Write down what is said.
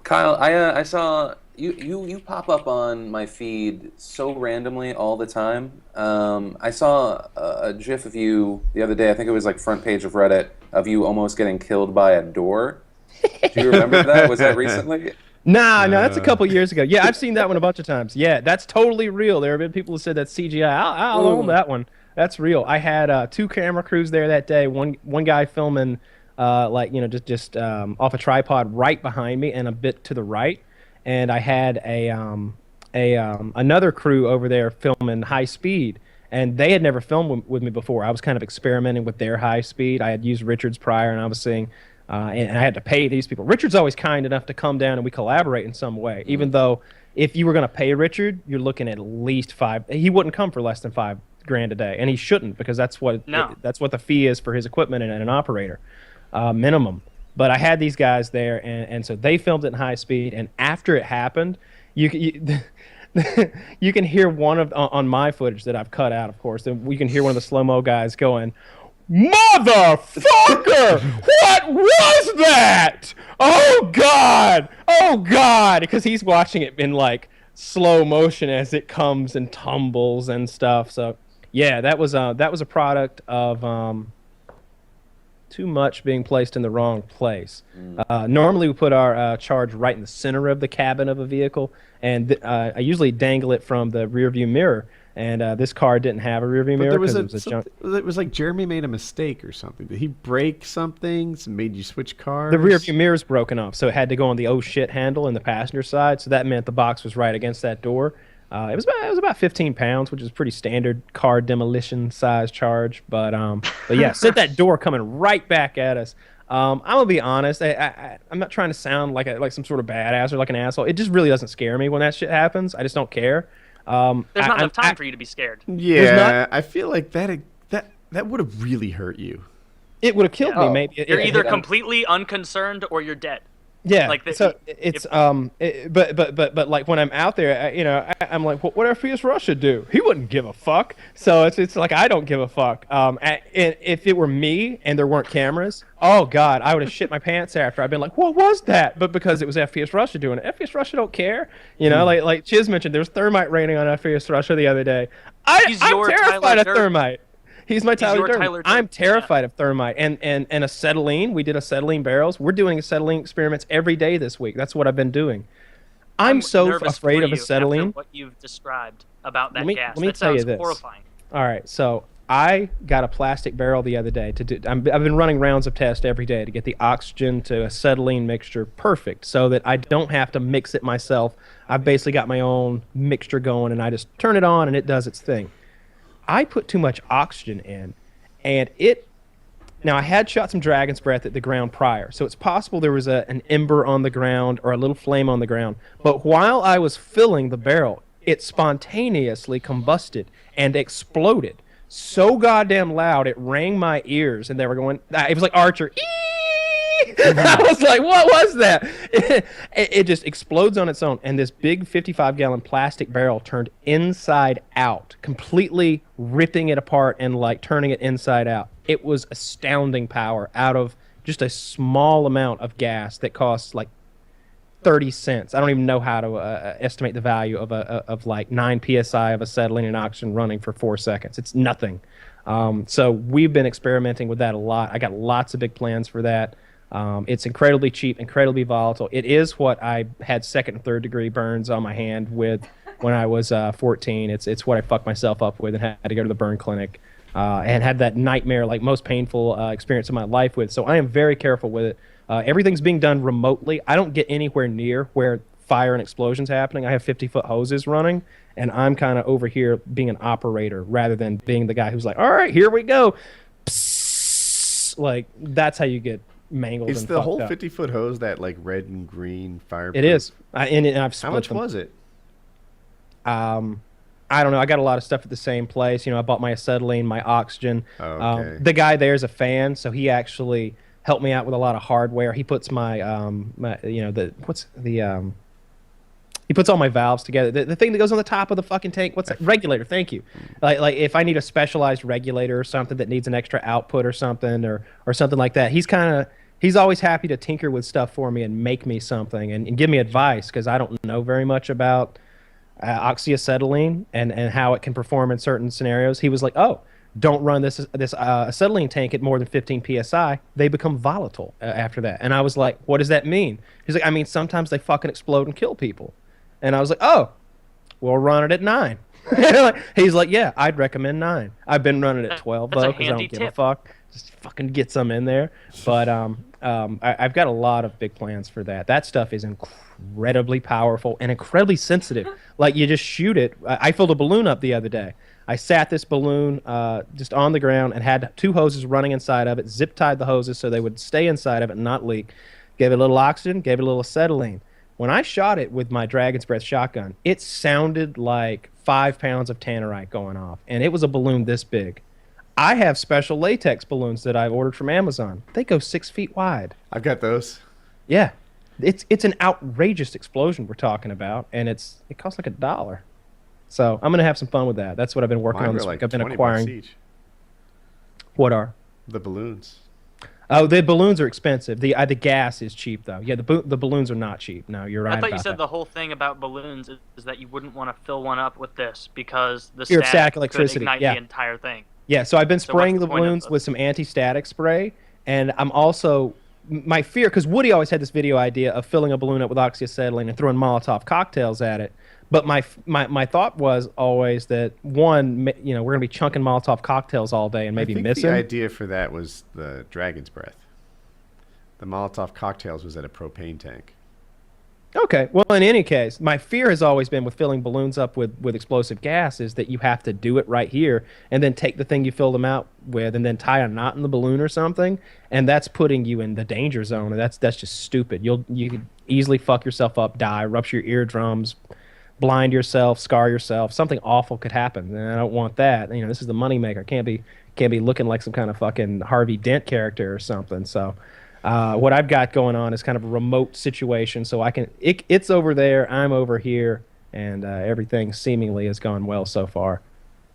Kyle, I saw you pop up on my feed so randomly all the time. I saw a GIF of you the other day. I think it was like front page of Reddit of you almost getting killed by a door. Do you remember that? Was that recently? Nah, no, that's a couple years ago. Yeah, I've seen that one a bunch of times. Yeah, that's totally real. There have been people who said that's CGI. I'll own that one. That's real. I had two camera crews there that day. One guy filming, just off a tripod right behind me and a bit to the right, and I had another crew over there filming high speed. And they had never filmed with me before. I was kind of experimenting with their high speed. I had used Richard's prior, and I was seeing. And I had to pay these people. Richard's always kind enough to come down and we collaborate in some way. Even though if you were going to pay Richard, you're looking at least $5. He wouldn't come for less than $5,000 a day, and he shouldn't because that's what the fee is for his equipment and an operator, minimum. But I had these guys there, and so they filmed it in high speed. And after it happened, you can hear one of on my footage that I've cut out, of course. And we can hear one of the slow-mo guys going, "Motherfucker! What was that? Oh God!" Because he's watching it in like slow motion as it comes and tumbles and stuff. So yeah, that was a product of too much being placed in the wrong place. Normally we put our charge right in the center of the cabin of a vehicle, and I usually dangle it from the rear view mirror. And this car didn't have a rearview mirror because it was a junk. It was like Jeremy made a mistake or something. Did he break something? So made you switch cars? The rearview mirror's broken off, so it had to go on the oh shit handle in the passenger side. So that meant the box was right against that door. It was about 15 pounds, which is pretty standard car demolition size charge. But yeah, sent that door coming right back at us. I'm gonna be honest. I'm not trying to sound like some sort of badass or like an asshole. It just really doesn't scare me when that shit happens. I just don't care. There's not enough time for you to be scared. Yeah, I feel like that would have really hurt you. It would have killed me, maybe. You're either completely unconcerned or you're dead. Yeah, like but like when I'm out there, I'm like, what FPS Russia do? He wouldn't give a fuck. So it's like I don't give a fuck. And if it were me and there weren't cameras, oh God, I would have shit my pants after. I'd been like, what was that? But because it was FPS Russia doing it, FPS Russia don't care. Like Chiz mentioned, there's thermite raining on FPS Russia the other day. I'm terrified of thermite. He's my Tyler Durden. I'm terrified of thermite and acetylene. We did acetylene barrels. We're doing acetylene experiments every day this week. That's what I've been doing. I'm so afraid of acetylene. After what you've described about that gas. Let me tell you this. Horrifying. All right, so I got a plastic barrel the other day to do. I've been running rounds of tests every day to get the oxygen to acetylene mixture perfect, so that I don't have to mix it myself. I've basically got my own mixture going, and I just turn it on, and it does its thing. I put too much oxygen in, and now I had shot some dragon's breath at the ground prior, so it's possible there was an ember on the ground or a little flame on the ground. But while I was filling the barrel, it spontaneously combusted and exploded so goddamn loud it rang my ears, and they were going. It was like Archer. I was like, what was that? It just explodes on its own. And this big 55-gallon plastic barrel turned inside out, completely ripping it apart and like turning it inside out. It was astounding power out of just a small amount of gas that costs like 30 cents. I don't even know how to estimate the value of like 9 psi of acetylene and oxygen running for 4 seconds. It's nothing. So we've been experimenting with that a lot. I got lots of big plans for that. It's incredibly cheap, incredibly volatile. It is what I had second and third degree burns on my hand with when I was 14. It's what I fucked myself up with and had to go to the burn clinic and had that nightmare, like most painful experience of my life with. So I am very careful with it. Everything's being done remotely. I don't get anywhere near where fire and explosions happening. I have 50-foot hoses running, and I'm kind of over here being an operator rather than being the guy who's like, all right, here we go. Psst. Like, that's how you get mangled. Is the whole 50-foot hose that like red and green fireproof? It is. And I've split How much them. was it? I don't know. I got a lot of stuff at the same place. I bought my acetylene, my oxygen. Okay. The guy there is a fan, so he actually helped me out with a lot of hardware. He puts he puts all my valves together. The thing that goes on the top of the fucking tank. What's that? Regulator. Thank you. Like if I need a specialized regulator or something that needs an extra output or something or something like that, he's always happy to tinker with stuff for me and make me something and give me advice because I don't know very much about oxyacetylene and how it can perform in certain scenarios. He was like, "Oh, don't run this acetylene tank at more than 15 psi. They become volatile after that." And I was like, "What does that mean?" He's like, "I mean, sometimes they fucking explode and kill people." And I was like, "Oh, we'll run it at 9." He's like, "Yeah, I'd recommend 9. I've been running at 12 That's though a because I handy don't give a tip. fuck. Just fucking get some in there." But I've got a lot of big plans for that. That stuff is incredibly powerful and incredibly sensitive. Like you just shoot it. I filled a balloon up the other day. I sat this balloon just on the ground and had 2 hoses running inside of it. Zip tied the hoses so they would stay inside of it and not leak. Gave it a little oxygen. Gave it a little acetylene. When I shot it with my Dragon's Breath shotgun, it sounded like 5 pounds of tannerite going off, and it was a balloon this big. I have special latex balloons that I've ordered from Amazon. They go 6 feet wide. I've got those. Yeah, it's an outrageous explosion we're talking about, and it costs like $1. So I'm gonna have some fun with that. That's what I've been working Mine on were this like week. I've been 20 acquiring. bucks each. What are? The balloons. Oh, the balloons are expensive. The gas is cheap though. Yeah, the balloons are not cheap. No, you're right. I thought you about said that. the whole thing about balloons is that you wouldn't want to fill one up with this because the Your static static could electricity, ignite yeah. the entire thing. Yeah, so I've been So spraying what's the the point of balloons the- with some anti-static spray, and I'm also my fear because Woody always had this video idea of filling a balloon up with oxyacetylene and throwing Molotov cocktails at it. But my thought was always that one, we're gonna be chunking Molotov cocktails all day and maybe I think missing. the idea for that was the Dragon's Breath. The Molotov cocktails was at a propane tank. Okay. Well, in any case, my fear has always been with filling balloons up with explosive gas is that you have to do it right here and then take the thing you filled them out with and then tie a knot in the balloon or something, and that's putting you in the danger zone. And that's just stupid. You could easily fuck yourself up, die, rupture your eardrums, blind yourself, scar yourself. Something awful could happen, and I don't want that. This is the moneymaker. Can't be looking like some kind of fucking Harvey Dent character or something. So. What I've got going on is kind of a remote situation, so it's over there, I'm over here, and everything seemingly has gone well so far.